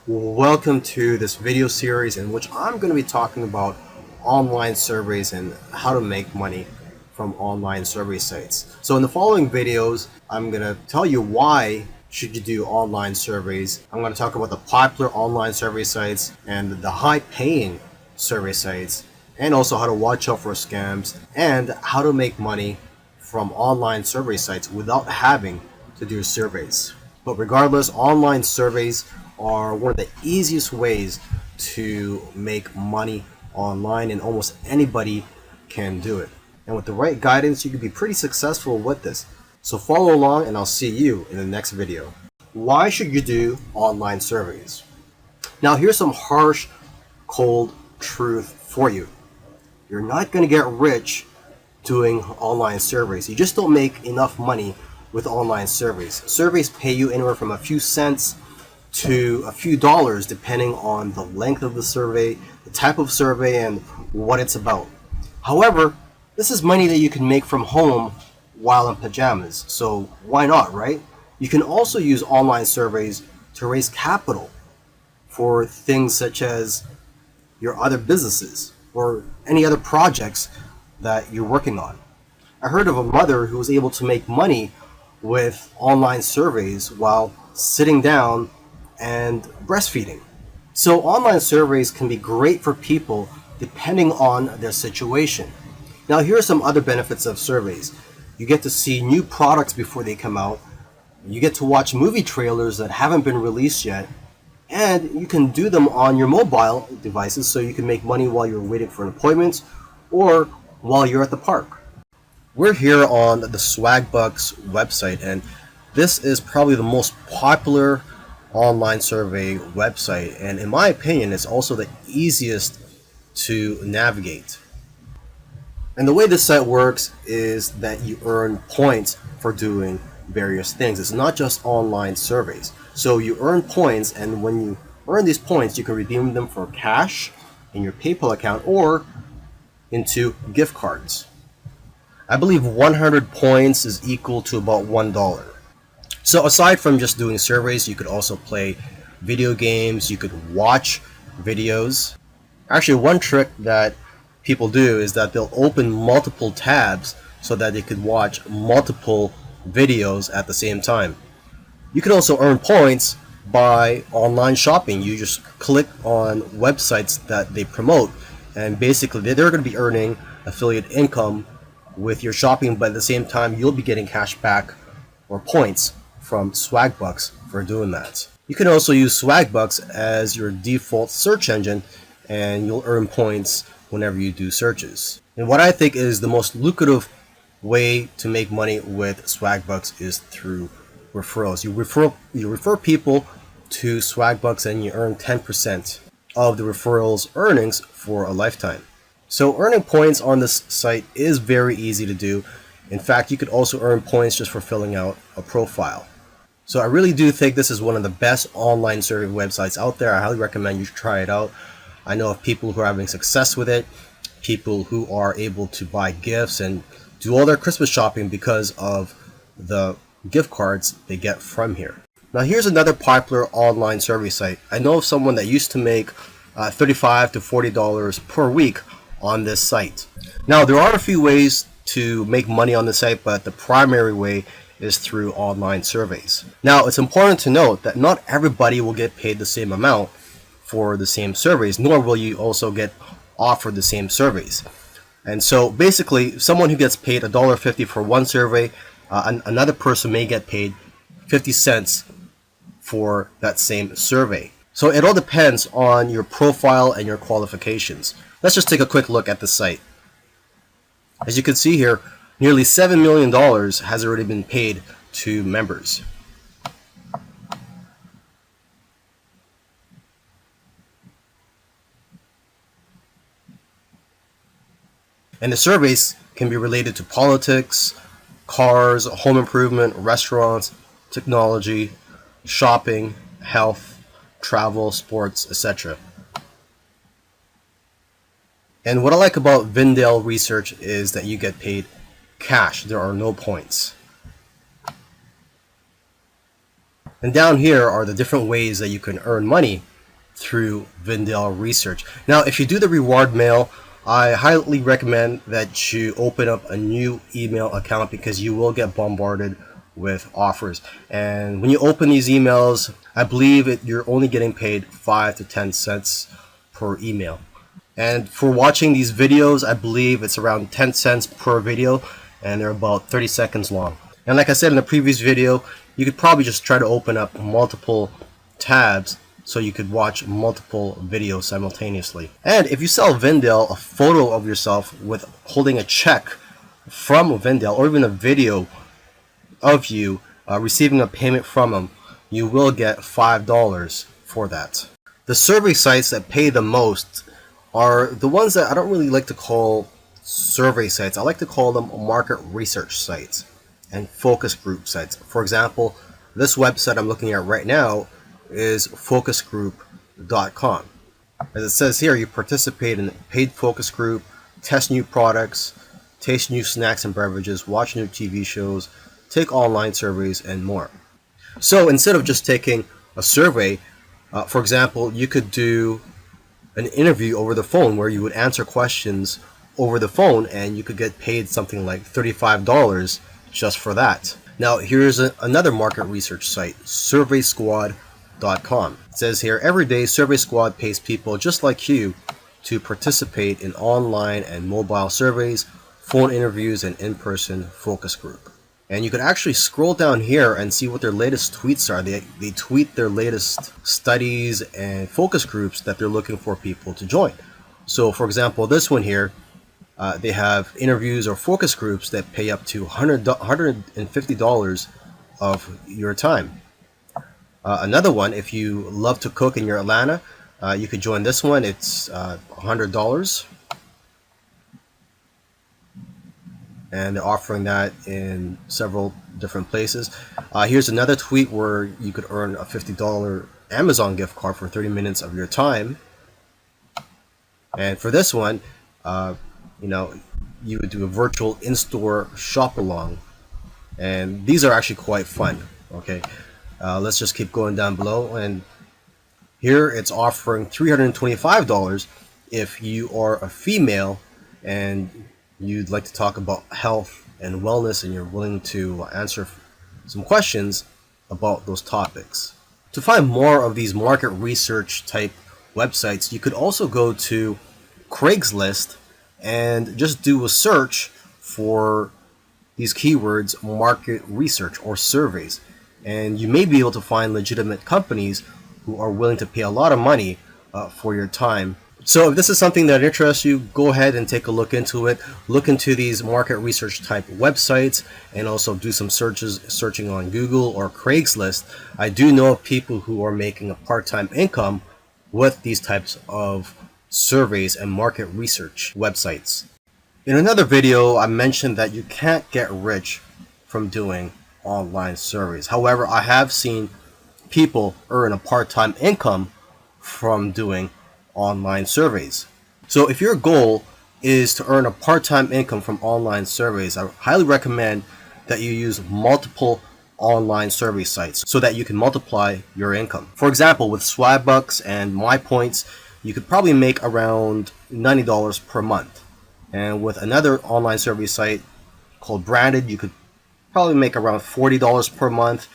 Welcome to this video series in which I'm going to be talking about online surveys and how to make money from online survey sites. So in the following videos, I'm going to tell you why should you do online surveys. I'm going to talk about the popular online survey sites and the high-paying survey sites, and also how to watch out for scams and how to make money from online survey sites without having to do surveys. But regardless, online surveys are one of the easiest ways to make money online, and almost anybody can do it. And with the right guidance, you can be pretty successful with this. So follow along and I'll see you in the next video. Why should you do online surveys? Now here's some harsh, cold truth for you. You're not going to get rich doing online surveys. You just don't make enough money with online surveys. Surveys pay you anywhere from a few cents to a few dollars depending on the length of the survey, the type of survey, and what it's about. However, this is money that you can make from home while in pajamas, so why not, right? You can also use online surveys to raise capital for things such as your other businesses or any other projects that you're working on. I heard of a mother who was able to make money with online surveys while sitting down and breastfeeding. So online surveys can be great for people depending on their situation. Now here are some other benefits of surveys. You get to see new products before they come out. You get to watch movie trailers that haven't been released yet. And you can do them on your mobile devices, so you can make money while you're waiting for an appointment or while you're at the park. We're here on the Swagbucks website, and this is probably the most popular online survey website, and in my opinion it's also the easiest to navigate. And the way this site works is that you earn points for doing various things. It's not just online surveys. So you earn points, and when you earn these points you can redeem them for cash in your PayPal account or into gift cards. I believe 100 points is equal to about $1. So aside from just doing surveys, you could also play video games, you could watch videos. Actually, one trick that people do is that they'll open multiple tabs so that they could watch multiple videos at the same time. You can also earn points by online shopping. You just click on websites that they promote, and basically they're going to be earning affiliate income with your shopping, but at the same time you'll be getting cash back or points from Swagbucks for doing that. You can also use Swagbucks as your default search engine, and you'll earn points whenever you do searches. And what I think is the most lucrative way to make money with Swagbucks is through referrals. You refer people to Swagbucks and you earn 10% of the referral's earnings for a lifetime. So earning points on this site is very easy to do. In fact, you could also earn points just for filling out a profile. So I really do think this is one of the best online survey websites out there. I highly recommend you try it out. I know of people who are having success with it, people who are able to buy gifts and do all their Christmas shopping because of the gift cards they get from here. Now here's another popular online survey site. I know of someone that used to make $35 to $40 per week on this site. Now there are a few ways to make money on the site, but the primary way is through online surveys. Now it's important to note that not everybody will get paid the same amount for the same surveys, nor will you also get offered the same surveys. And so basically someone who gets paid $1.50 for one survey, another person may get paid 50 cents for that same survey. So it all depends on your profile and your qualifications. Let's just take a quick look at the site. As you can see here, nearly $7 million has already been paid to members. And the surveys can be related to politics, cars, home improvement, restaurants, technology, shopping, health, travel, sports, etc. And what I like about Vindale Research is that you get paid cash. There are no points. And down here are the different ways that you can earn money through Vindel Research. Now, if you do the reward mail, I highly recommend that you open up a new email account because you will get bombarded with offers. And when you open these emails, I believe you're only getting paid 5 to 10 cents per email. And for watching these videos, I believe it's around 10 cents per video, and they're about 30 seconds long. And like I said in the previous video, you could probably just try to open up multiple tabs so you could watch multiple videos simultaneously. And if you sell Vindel a photo of yourself with holding a check from Vindel, or even a video of you receiving a payment from them, you will get $5 for that. The survey sites that pay the most are the ones that I don't really like to call survey sites. I like to call them market research sites and focus group sites. For example, this website I'm looking at right now is focusgroup.com. As it says here, you participate in a paid focus group, test new products, taste new snacks and beverages, watch new TV shows, take online surveys, and more. So instead of just taking a survey, for example, you could do an interview over the phone where you would answer questions over the phone, and you could get paid something like $35 just for that. Now, here's another market research site, surveysquad.com. It says here, every day Survey Squad pays people just like you to participate in online and mobile surveys, phone interviews, and in-person focus group. And you could actually scroll down here and see what their latest tweets are. They tweet their latest studies and focus groups that they're looking for people to join. So for example, this one here, they have interviews or focus groups that pay up to $150 of your time. Another one, if you love to cook and you're Atlanta, you could join this one. It's $100. And they're offering that in several different places. Here's another tweet where you could earn a $50 Amazon gift card for 30 minutes of your time. And for this one, you would do a virtual in-store shop along, and these are actually quite fun. Okay, let's just keep going down below, and here it's offering $325 if you are a female and you'd like to talk about health and wellness, and you're willing to answer some questions about those topics. To find more of these market research type websites, you could also go to Craigslist and just do a search for these keywords, market research or surveys, and you may be able to find legitimate companies who are willing to pay a lot of money for your time. So if this is something that interests you, go ahead and take a look into it. Look into these market research type websites, and also do some searching on Google or Craigslist. I do know of people who are making a part-time income with these types of surveys and market research websites. In another video, I mentioned that you can't get rich from doing online surveys. However, I have seen people earn a part-time income from doing online surveys. So if your goal is to earn a part-time income from online surveys, I highly recommend that you use multiple online survey sites so that you can multiply your income. For example, with Swagbucks and MyPoints, you could probably make around $90 per month. And with another online survey site called Branded, you could probably make around $40 per month.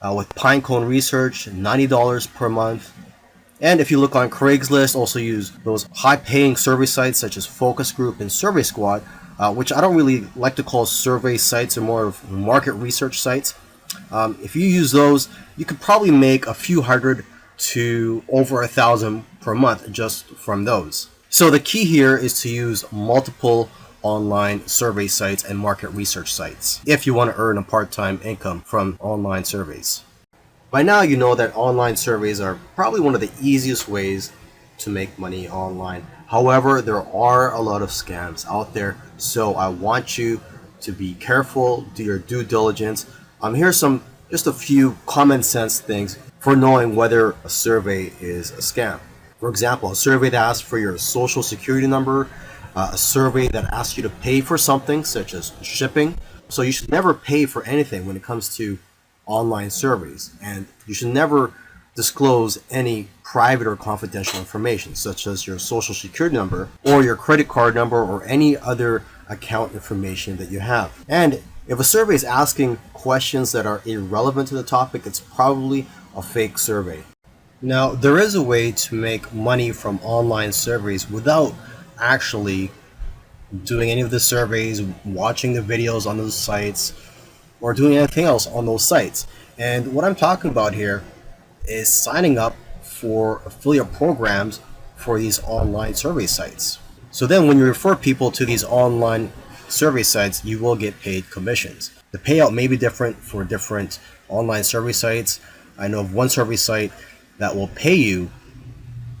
With Pinecone Research, $90 per month. And if you look on Craigslist, also use those high-paying survey sites such as Focus Group and Survey Squad, which I don't really like to call survey sites, or more of market research sites. If you use those, you could probably make a few hundred to over 1,000 per month just from those. So the key here is to use multiple online survey sites and market research sites if you want to earn a part-time income from online surveys. By now you know that online surveys are probably one of the easiest ways to make money online. However, there are a lot of scams out there, so I want you to be careful, do your due diligence. Here's just a few common sense things for knowing whether a survey is a scam. For example, a survey that asks for your social security number, a survey that asks you to pay for something such as shipping. So you should never pay for anything when it comes to online surveys, and you should never disclose any private or confidential information, such as your social security number or your credit card number or any other account information that you have. And if a survey is asking questions that are irrelevant to the topic, it's probably a fake survey. Now, there is a way to make money from online surveys without actually doing any of the surveys, watching the videos on those sites, or doing anything else on those sites. And what I'm talking about here is signing up for affiliate programs for these online survey sites. So then when you refer people to these online survey sites, you will get paid commissions. The payout may be different for different online survey sites. I know of one survey site that will pay you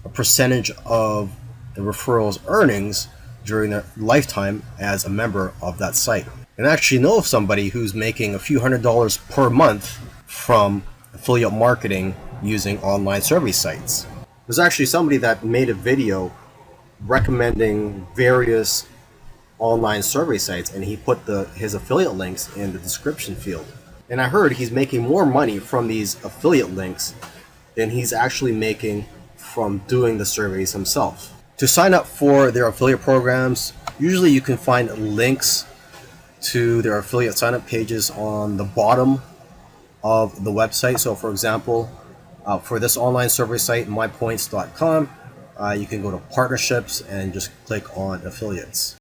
a percentage of the referral's earnings during their lifetime as a member of that site. And I actually know of somebody who's making a few $100s per month from affiliate marketing using online survey sites. There's actually somebody that made a video recommending various online survey sites, and he put his affiliate links in the description field. And I heard he's making more money from these affiliate links than he's actually making from doing the surveys himself. To sign up for their affiliate programs, usually you can find links to their affiliate sign-up pages on the bottom of the website. So for example, for this online survey site, mypoints.com, you can go to partnerships and just click on affiliates.